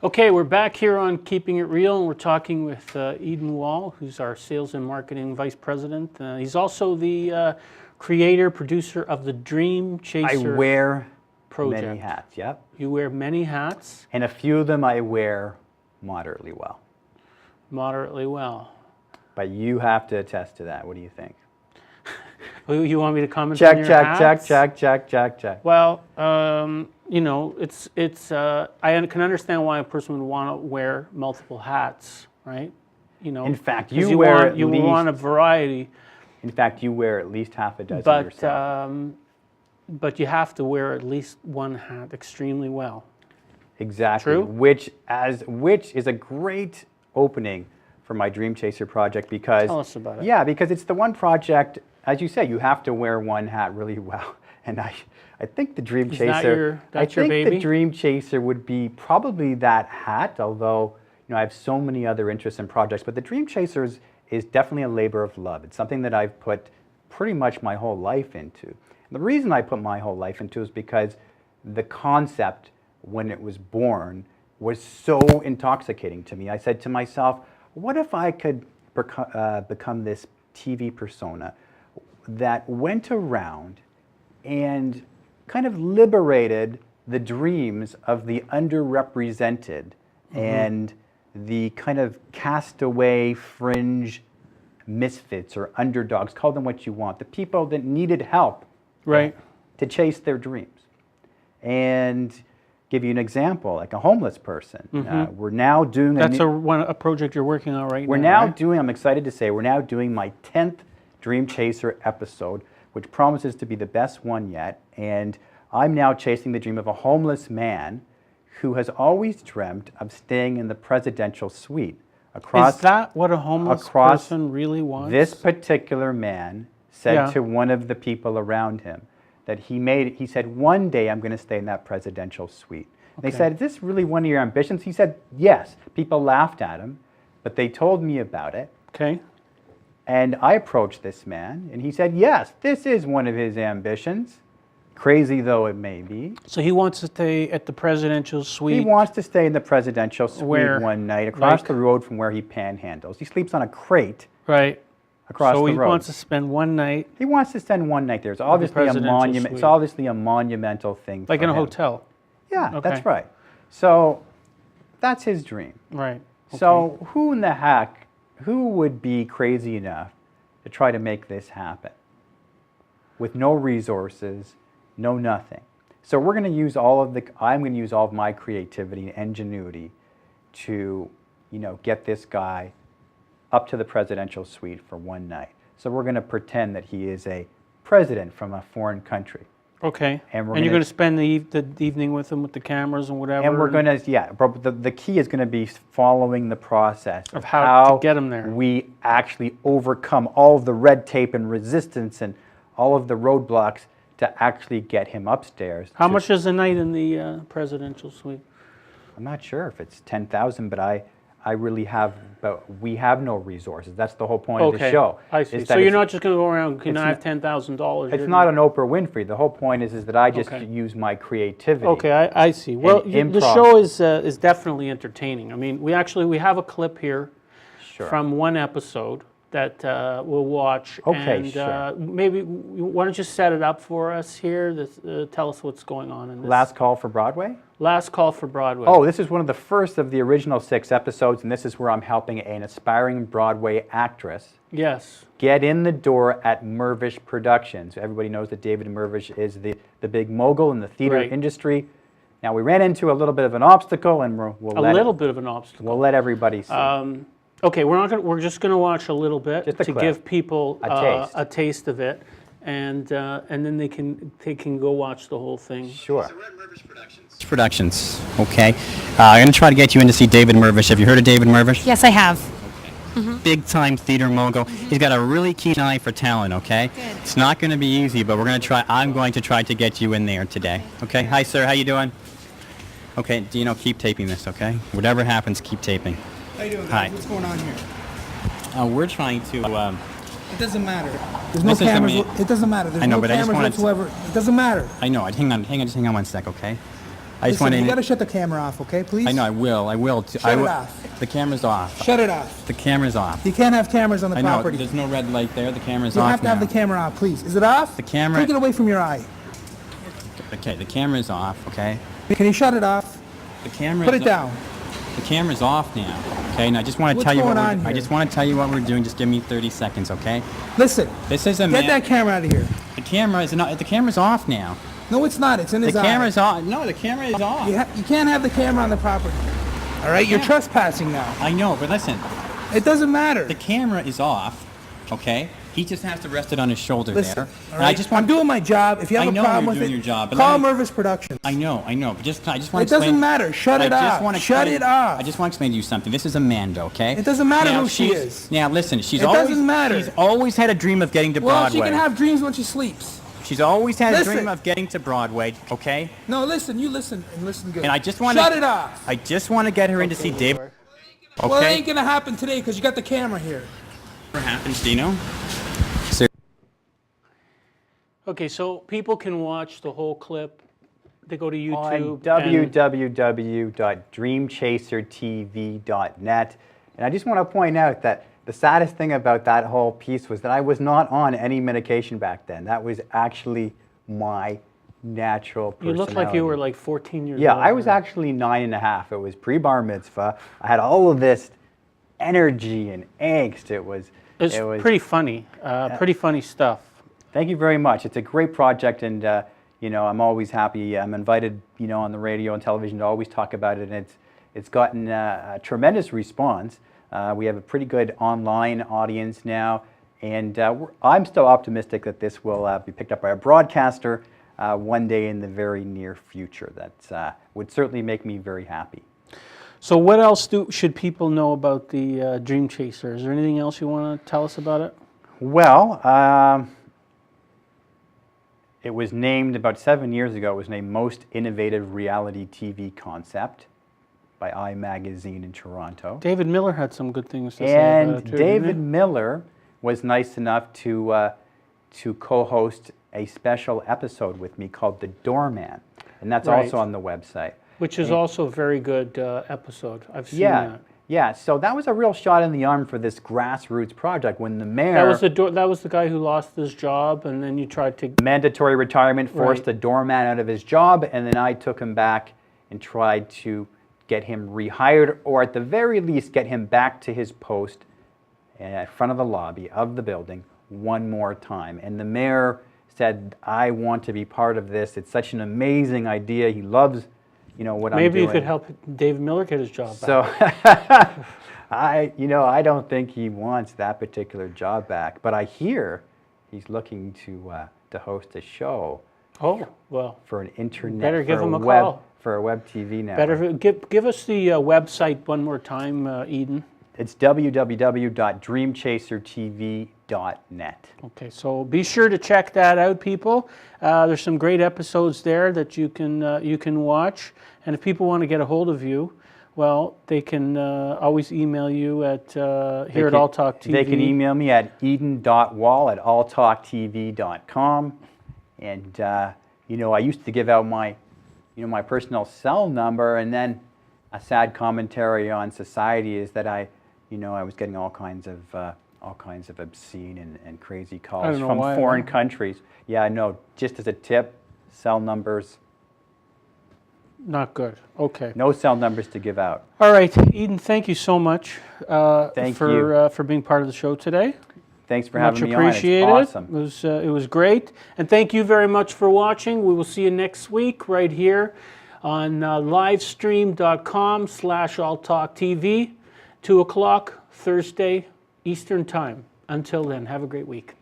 Okay, we're back here on Keeping It Real, and we're talking with Ieden Wall, who's our Sales and Marketing Vice President. He's also the creator, producer of the Dream Chaser I wear project. many hats, yep. You wear many hats. And a few of them I wear moderately well. Moderately well. But you have to attest to that. What do you think? You want me to comment Check, on your check, hats? check. Well, you know, I can understand why a person would want to wear multiple hats, right? You know, In fact, you wear want a variety. In fact, you wear at least half a dozen But yourself. but you have to wear at least one hat extremely well. Exactly. True? Which is a great opening for my Dream Chaser project because Tell us about it. Yeah, because it's the one project, as you say, you have to wear one hat really well. And I think the Dream Chaser, the Dream Chaser would be probably that hat, although I have so many other interests and projects. But the Dream Chaser is definitely a labor of love. It's something that I've put pretty much my whole life into. And the reason I put my whole life into is because the concept, when it was born, was so intoxicating to me. I said to myself, what if I could become this TV persona that went around and kind of liberated the dreams of the underrepresented and the kind of castaway fringe misfits or underdogs, call them what you want, the people that needed help to chase their dreams. And give you an example, like a homeless person. We're now doing That's a project you're working on right now. We're now doing, I'm excited to say, we're now doing my 10th Dream Chaser episode, which promises to be the best one yet. And I'm now chasing the dream of a homeless man who has always dreamt of staying in the presidential suite. Is that what a homeless person really wants? This particular man said to one of the people around him that he said, one day I'm going to stay in that presidential suite. Okay. They said, is this really one of your ambitions? He said, yes. People laughed at him, but they told me about it. Okay. And I approached this man, and he said, yes, this is one of his ambitions, crazy though it may be. So he wants to stay at the presidential suite? He wants to stay in the presidential suite one night across the road from where he panhandles. He sleeps on a crate across the road. So he wants to spend one night? He wants to spend one night there. It's obviously a monument. It's obviously a monumental thing like for in a him. hotel? Yeah, that's right. So that's his dream. Right. Okay. So who would be crazy enough to try to make this happen with no resources, no nothing? So we're going to use I'm going to use all of my creativity and ingenuity to, get this guy up to the presidential suite for one night. So we're going to pretend that he is a president from a foreign country. Okay. And you're going to spend the evening with him with the cameras and whatever? And we're going to, the key is going to be following the process of how to get him there. We actually overcome all of the red tape and resistance and all of the roadblocks to actually get him upstairs. How much is a night in the presidential suite? I'm not sure if it's 10,000, but we have no resources. That's the whole point of the show. I see. So you're not just going to go around, can I have $10,000? It's not an Oprah Winfrey. The whole point is that I just use my creativity. Okay, I see. Well, the show is definitely entertaining. I mean, we have a clip here from one episode that we'll watch. Okay, and maybe, why don't you set it up for us here? Tell us what's going on in this. Last Call for Broadway? Last Call for Broadway. Oh, this is one of the first of the original 6 episodes, and this is where I'm helping an aspiring Broadway actress get in the door at Mirvish Productions. Everybody knows that David Mirvish is the big mogul in the theater industry. Now, we ran into a little bit of an obstacle, and we'll let everybody see. Okay, we're just going to watch a little bit to give people a taste of it, and then they can go watch the whole thing. Sure. So we're at Mirvish Productions. Okay. I'm going to try to get you in to see David Mirvish. Have you heard of David Mirvish? Yes, I have. Okay. Big-time theater mogul. He's got a really keen eye for talent, okay? Good. It's not going to be easy, but I'm going to try to get you in there today. Okay? Hi, sir. How you doing? Okay, keep taping this, okay? Whatever happens, keep taping. How you doing, guys? Hi. What's going on here? We're trying to... It doesn't matter. There's no cameras. It doesn't matter. There's no cameras whatsoever. It doesn't matter. I know. Hang on one sec, okay? I just Listen, want you to. got to shut the camera off, okay, please? I know. I will. I will. Shut it off. The camera's off. Shut it off. The camera's off. You can't have cameras on the I know. property. There's no red light there. The camera's You off have to have now. the camera off, please. Is it off? The camera- Take it away from your eye. Okay. The camera's off. Okay. Can you shut it off? The camera. Put it down. The camera's off now. Okay. And I just want to What's tell you what going on I here? just want to tell you what we're doing. Just give me 30 seconds, okay? Listen. This is a Get that camera out of here. The camera is not. The camera's off now. No, it's not. It's in his The eye. camera's off. No, the camera is off. You can't have the camera on the property. All right? You're trespassing now. I know, but listen. It doesn't matter. The camera is off. Okay. He just has to rest it on his shoulder Listen, there. all And right? I just want. I'm doing my job. If you have I a know problem you're with doing it, your job, but call let me- Mervis Productions. I know, but I just want It to explain. doesn't matter. Shut it off. Wanna Shut explain- it off. I just want to explain to you something. This is Amanda, okay? It doesn't matter Now, who she she's- is. Now listen, she's It always doesn't matter. She's always had a dream of getting to Well, Broadway. she can have dreams when she sleeps. She's always had Listen. a dream of getting to Broadway, okay? No, listen. You listen and listen good. And I just want Shut it off. I just want to get her in to see Dave. Okay. Well, it ain't gonna happen today because you got the camera here. What happens, Dino? Okay, so people can watch the whole clip. They go to On YouTube. www.dreamchasertv.net. And I just want to point out that the saddest thing about that whole piece was that I was not on any medication back then. That was actually my natural You personality. look like you were like 14 years Yeah, old. I was actually 9.5. It was pre-bar mitzvah. I had all of this energy and angst. It was pretty funny. Pretty funny stuff. Thank you very much. It's a great project, and you know, I'm always happy. I'm invited, you know, on the radio and television to always talk about it, and it's gotten a tremendous response. We have a pretty good online audience now, and I'm still optimistic that this will be picked up by a broadcaster one day in the very near future. That would certainly make me very happy. So what else should people know about the Dream Chaser? Is there anything else you want to tell us about it? Well, it was named about 7 years ago. It was named Most Innovative Reality TV Concept by iMagazine in Toronto. David Miller had some good things to say about it And too, David didn't Miller was nice enough to co-host a special episode with me called The Doorman, and that's Right. also on the website. he? Which is also a very good episode. I've seen Yeah, that. yeah. So that was a real shot in the arm for this grassroots project when the mayor. That was the guy who lost his job, and then you tried to. Mandatory retirement forced Right. the doorman out of his job, and then I took him back and tried to get him rehired, or at the very least get him back to his post in front of the lobby of the building one more time. And the mayor said, I want to be part of this. It's such an amazing idea. He loves, you know, what I'm doing. Maybe you could help David Miller get his job back. So I don't think he wants that particular job back, but I hear he's looking to host a show Oh, well. for an internet, Better give for him a web, call. for a web TV network. Better give us the website one more time, Eden. It's www.dreamchasertv.net. Okay, so be sure to check that out, people. There's some great episodes there that you can watch. And if people want to get a hold of you, well, they can always email you at here at All Talk TV. They can email me at eden.wall@alltalktv.com. And you know, I used to give out my personal cell number, and then a sad commentary on society is that I was getting all kinds of obscene and crazy calls know from why. foreign countries. Yeah, no, just as a tip, cell numbers, Not good. Okay. no cell numbers to give out. All right, Eden, thank you so much Thank you. for being part of the show today. Thanks for Much having me on. It's appreciated. awesome. It was great. And thank you very much for watching. We will see you next week right here on livestream.com/alltalktv, 2 o'clock Thursday Eastern Time. Until then, have a great week.